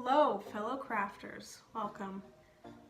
Hello fellow crafters, welcome.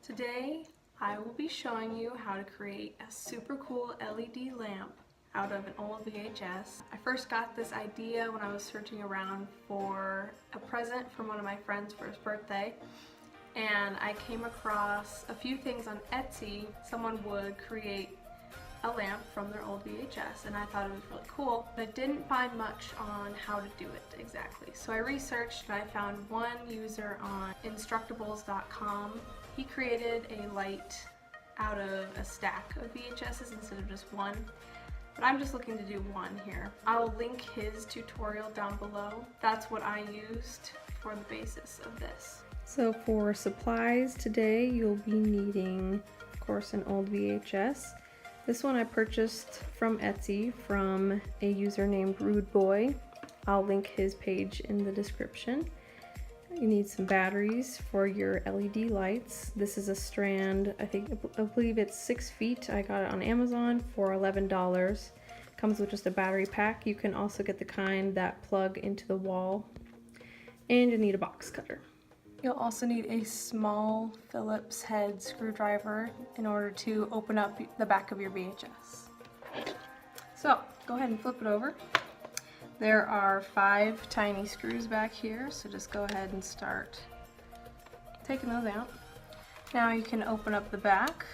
Today I will be showing you how to create a super cool LED lamp out of an old VHS. I first got this idea when I was searching around for a present from one of my friends for his birthday, and I came across a few things on Etsy. Someone would create a lamp from their old VHS, and I thought it was really cool. But I didn't find much on how to do it exactly. So I researched and I found one user on Instructables.com. He created a light out of a stack of VHSs instead of just one. But I'm just looking to do one here. I'll link his tutorial down below. That's what I used for the basis of this. So for supplies today, you'll be needing, of course, an old VHS. This one I purchased from Etsy from a user named Rood Boi. I'll link his page in the description. You need some batteries for your LED lights. This is a strand, I believe it's 6 feet. I got it on Amazon for $11. Comes with just a battery pack. You can also get the kind that plug into the wall. And you need a box cutter. You'll also need a small Phillips head screwdriver in order to open up the back of your VHS. So go ahead and flip it over. There are 5 tiny screws back here, so just go ahead and start taking those out. Now you can open up the back.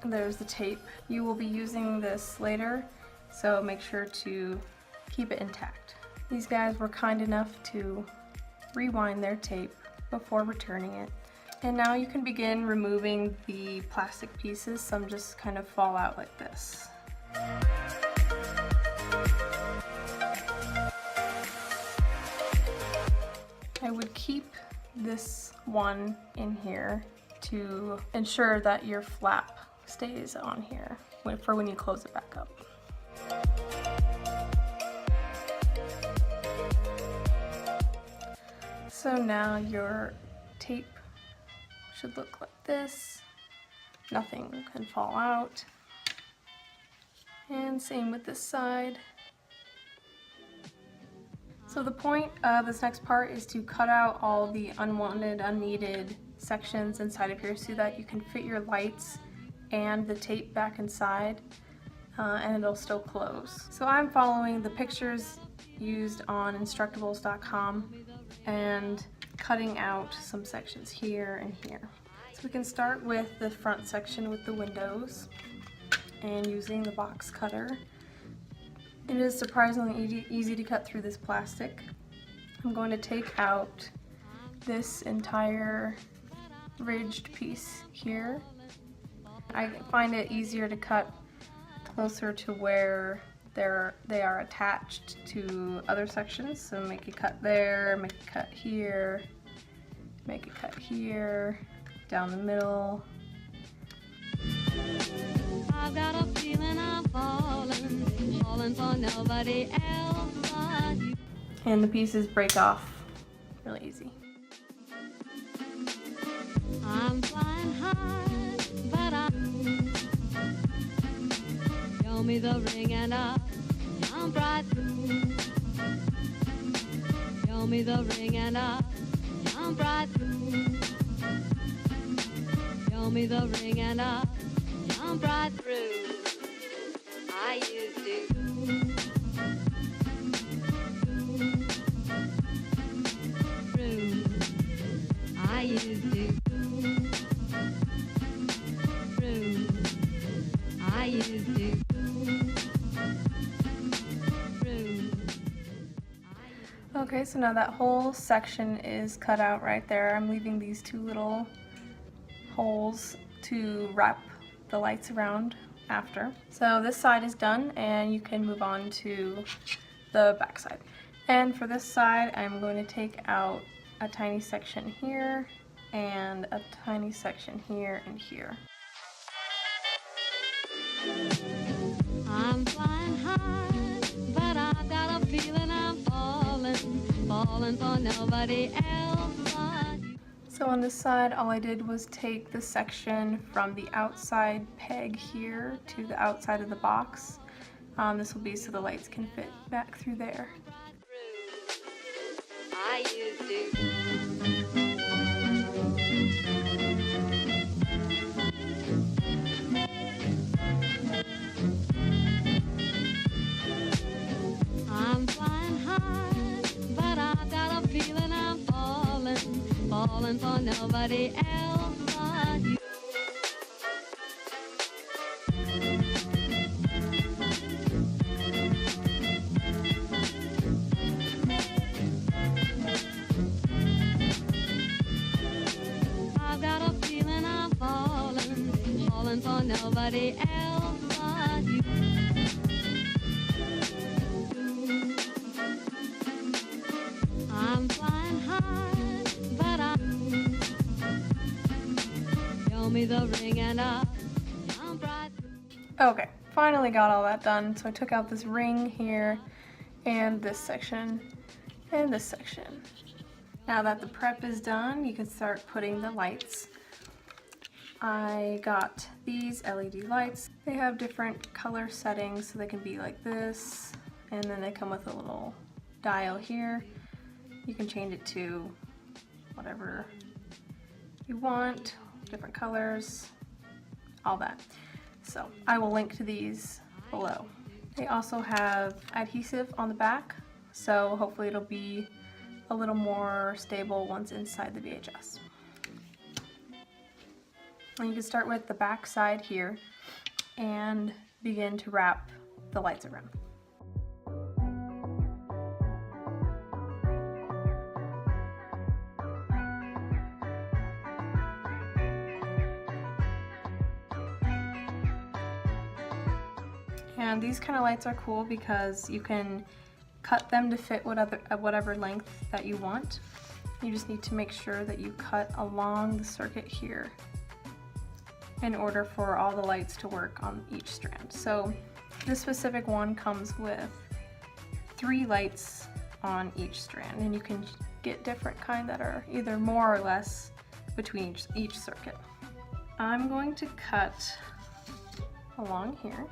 There's the tape. You will be using this later, so make sure to keep it intact. These guys were kind enough to rewind their tape before returning it. And now you can begin removing the plastic pieces. Some just kind of fall out like this. I would keep this one in here to ensure that your flap stays on here for when you close it back up. So now your tape should look like this. Nothing can fall out. And same with this side. So the point of this next part is to cut out all the unwanted, unneeded sections inside of here so that you can fit your lights and the tape back inside and it'll still close. So I'm following the pictures used on Instructables.com and cutting out some sections here and here. So we can start with the front section with the windows and using the box cutter. It is surprisingly easy to cut through this plastic. I'm going to take out this entire ridged piece here. I find it easier to cut closer to where they are attached to other sections, so make a cut there, make a cut here, make a cut here, down the middle. I've got a feeling I'm falling for nobody else but you. And the pieces break off really easy. I'm flying high, but show me the ring and I'll jump right through. Show me the ring and I'll jump right through. Show me the ring and I'll jump right through. I used to. Through. I used to. Through. I used to. Okay, so now that whole section is cut out right there. I'm leaving these 2 little holes to wrap the lights around after. So this side is done and you can move on to the back side. And for this side, I'm going to take out a tiny section here and a tiny section here and here. I'm flying high, but I've got a feeling I'm falling for nobody else but you. So on this side, all I did was take the section from the outside peg here to the outside of the box This will be so the lights can fit back through there. I used to. I'm flying high, but I've got a feeling I'm falling for nobody else but you. I've got a feeling I'm falling for nobody else but you. I'm flying high, but show me the ring and I'll jump right through. Okay, finally got all that done. So I took out this ring here and this section and this section. Now that the prep is done, you can start putting the lights. I got these LED lights. They have different color settings, so they can be like this, and then they come with a little dial here. You can change it to whatever you want, different colors, all that. So I will link to these below. They also have adhesive on the back, so hopefully it'll be a little more stable once inside the VHS. And you can start with the back side here and begin to wrap the lights around. And these kind of lights are cool because you can cut them to fit whatever length that you want. You just need to make sure that you cut along the circuit here in order for all the lights to work on each strand. So this specific one comes with 3 lights on each strand, and you can get different kind that are either more or less between each circuit. I'm going to cut along here.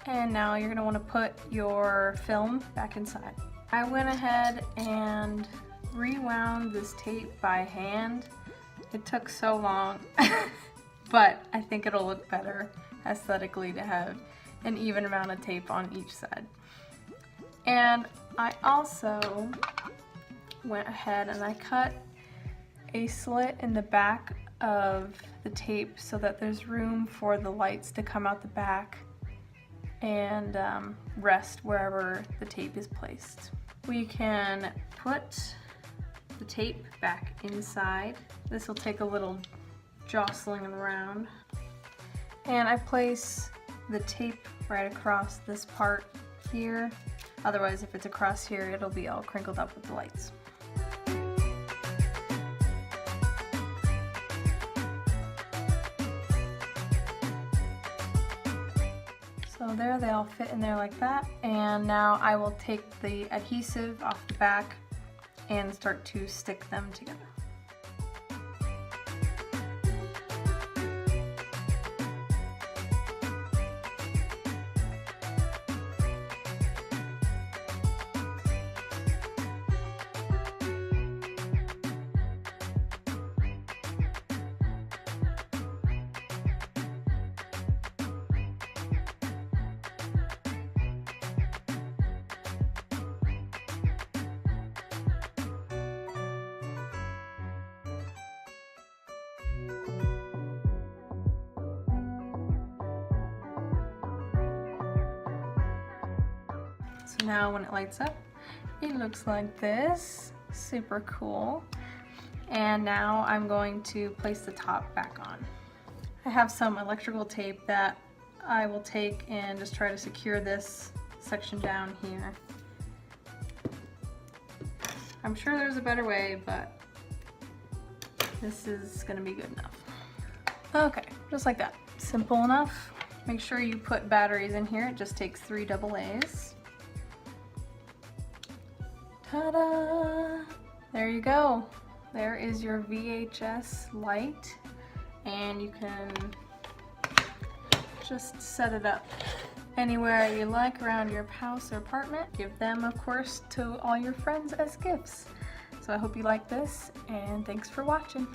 And now you're going to want to put your film back inside. I went ahead and rewound this tape by hand. It took so long, but I think it'll look better aesthetically to have an even amount of tape on each side. And I also went ahead and I cut a slit in the back of the tape so that there's room for the lights to come out the back and rest wherever the tape is placed. We can put the tape back inside. This will take a little jostling around. And I place the tape right across this part here. Otherwise, if it's across here, it'll be all crinkled up with the lights. So there, they all fit in there like that. And now I will take the adhesive off the back and start to stick them together. So now when it lights up, it looks like this. Super cool. And now I'm going to place the top back on. I have some electrical tape that I will take and just try to secure this section down here. I'm sure there's a better way, but this is gonna be good enough. Okay, just like that. Simple enough. Make sure you put batteries in here. It just takes 3 AA's. Ta-da! There you go. there is your VHS light, and you can just set it up anywhere you like around your house or apartment. Give them, of course, to all your friends as gifts. So I hope you like this, and thanks for watching.